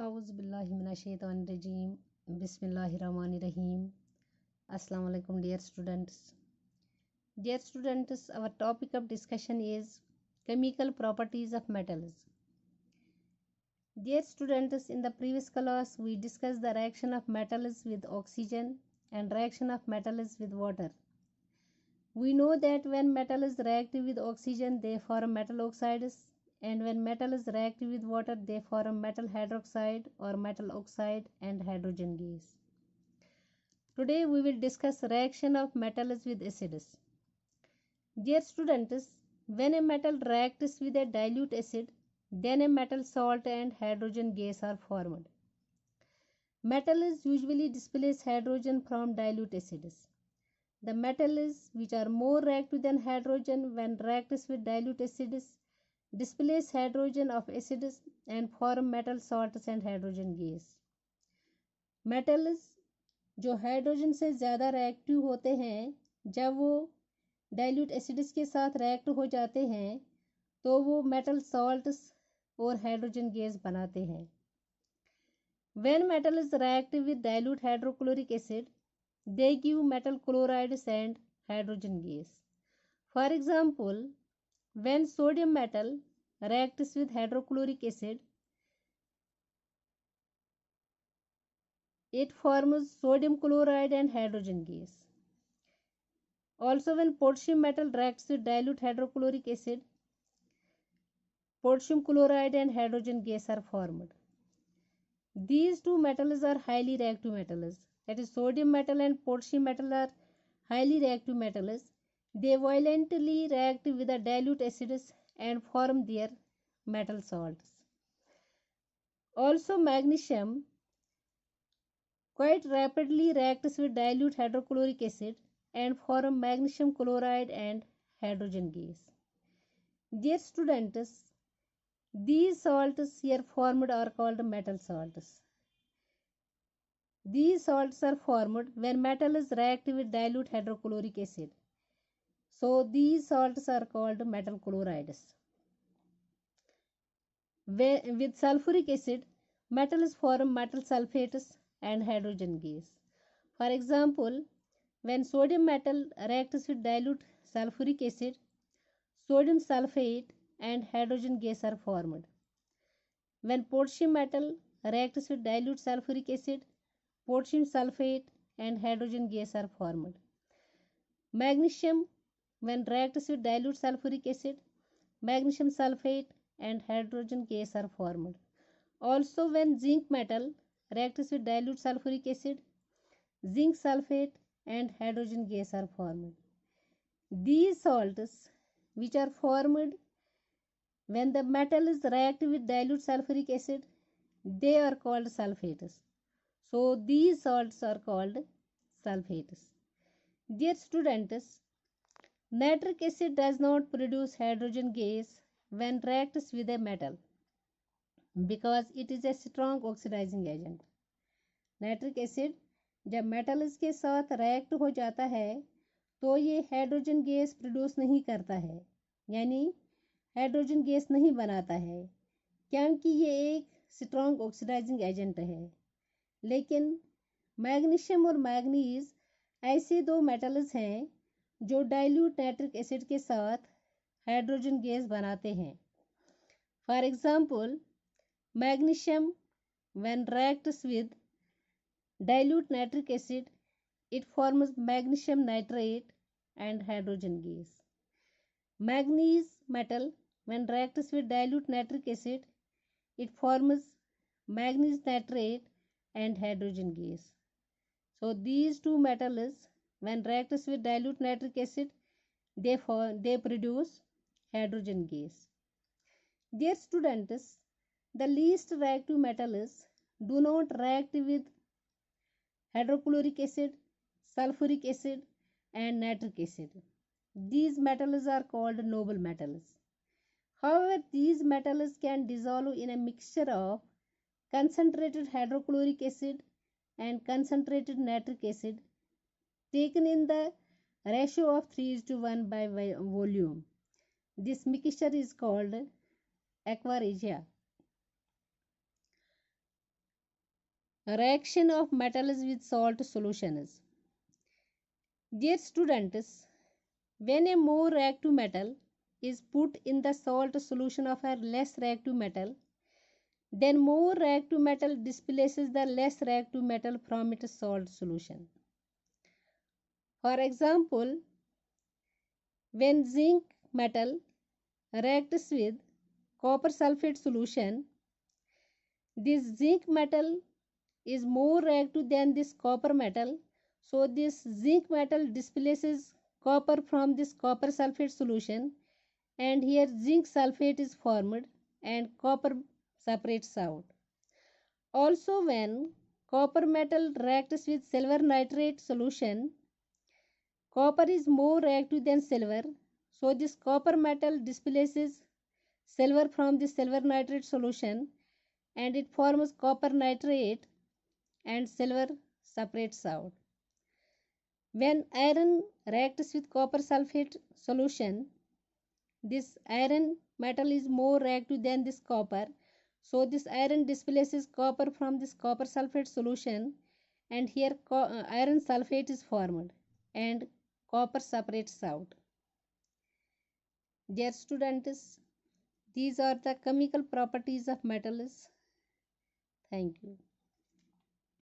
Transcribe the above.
Auzubillahiminash-shaytanir-rajeem. Bismillahir-rahmanir-rahim. Assalamu alaikum, dear students. Dear students, our topic of discussion is chemical properties of metals. Dear students, in the previous class we discussed the reaction of metals with oxygen and reaction of metals with water. We know that when metals react with oxygen they form metal oxides, and when metals react with water they form metal hydroxide or metal oxide and hydrogen gas. Today we will discuss reaction of metals with acids. Dear students, when a metal reacts with a dilute acid, then a metal salt and hydrogen gas are formed. Metals usually displace hydrogen from dilute acids. The metals which are more reactive than hydrogen when reacts with dilute acids displace hydrogen of acids and form metal salts and hydrogen gas. Metals जो hydrogen से ज़्यादा reactive होते हैं, जब वो dilute acids के साथ react हो जाते हैं तो वो मेटल सॉल्ट्स और हाइड्रोजन गैस बनाते हैं. When metals react with dilute hydrochloric acid, they give metal chlorides and hydrogen gas. For example, when sodium metal reacts with hydrochloric acid, it forms sodium chloride and hydrogen gas. Also, when potassium metal reacts with dilute hydrochloric acid, potassium chloride and hydrogen gas are formed. These two metals are highly reactive metals. That is, sodium metal and potassium metal are highly reactive metals. They violently react with the dilute acids and form their metal salts. Also, magnesium quite rapidly reacts with dilute hydrochloric acid and form magnesium chloride and hydrogen gas. Dear students, these salts here formed are called metal salts. These salts are formed when metals react with dilute hydrochloric acid. So these salts are called metal chlorides. With sulfuric acid, metals form metal sulfates and hydrogen gas. For example, when sodium metal reacts with dilute sulfuric acid, sodium sulfate and hydrogen gas are formed. When potassium metal reacts with dilute sulfuric acid, potassium sulfate and hydrogen gas are formed. Magnesium, when reacts with dilute sulfuric acid, magnesium sulfate and hydrogen gas are formed. Also, when zinc metal reacts with dilute sulfuric acid, zinc sulfate and hydrogen gas are formed. These salts which are formed when the metal is reactive with dilute sulfuric acid, they are called sulfates. So these salts are called sulfates. Dear students, nitric acid does not produce hydrogen gas when reacts with a metal because it is a strong oxidizing agent. Nitric acid जब metals के साथ react हो जाता है तो ये hydrogen gas produce नहीं करता है, यानी हाइड्रोजन गैस नहीं बनाता है, क्योंकि ये एक स्ट्रॉन्ग ऑक्सीडाइजिंग एजेंट है. लेकिन मैग्नीशियम और मैग्नीज ऐसे दो मेटल्स हैं जो डाइल्यूट नाइट्रिक एसिड के साथ हाइड्रोजन गैस बनाते हैं. For example, magnesium when reacts with dilute nitric acid, it forms magnesium nitrate and hydrogen gas. Manganese metal when reacts with dilute nitric acid, it forms manganese nitrate and hydrogen gas. So these two metals when reacts with dilute nitric acid, they produce hydrogen gas. Dear students, the least reactive metals do not react with hydrochloric acid, sulfuric acid and nitric acid. These metals are called noble metals. However, these metals can dissolve in a mixture of concentrated hydrochloric acid and concentrated nitric acid taken in the ratio of 3:1 by volume. This mixture is called aquaresia. Reaction of metals with salt solutions. Dear students, when a more reactive metal is put in the salt solution of a less reactive metal, then more reactive metal displaces the less reactive metal from its salt solution. For example, when zinc metal reacts with copper sulfate solution, this zinc metal is more reactive than this copper metal, so this zinc metal displaces copper from this copper sulfate solution, and here zinc sulfate is formed and copper separates out. Also, when copper metal reacts with silver nitrate solution, copper is more reactive than silver, so this copper metal displaces silver from the silver nitrate solution and it forms copper nitrate and silver separates out. When iron reacts with copper sulfate solution, this iron metal is more reactive than this copper, so this iron displaces copper from this copper sulfate solution and here iron sulfate is formed and copper separates out. Dear students, these are the chemical properties of metals. Thank you.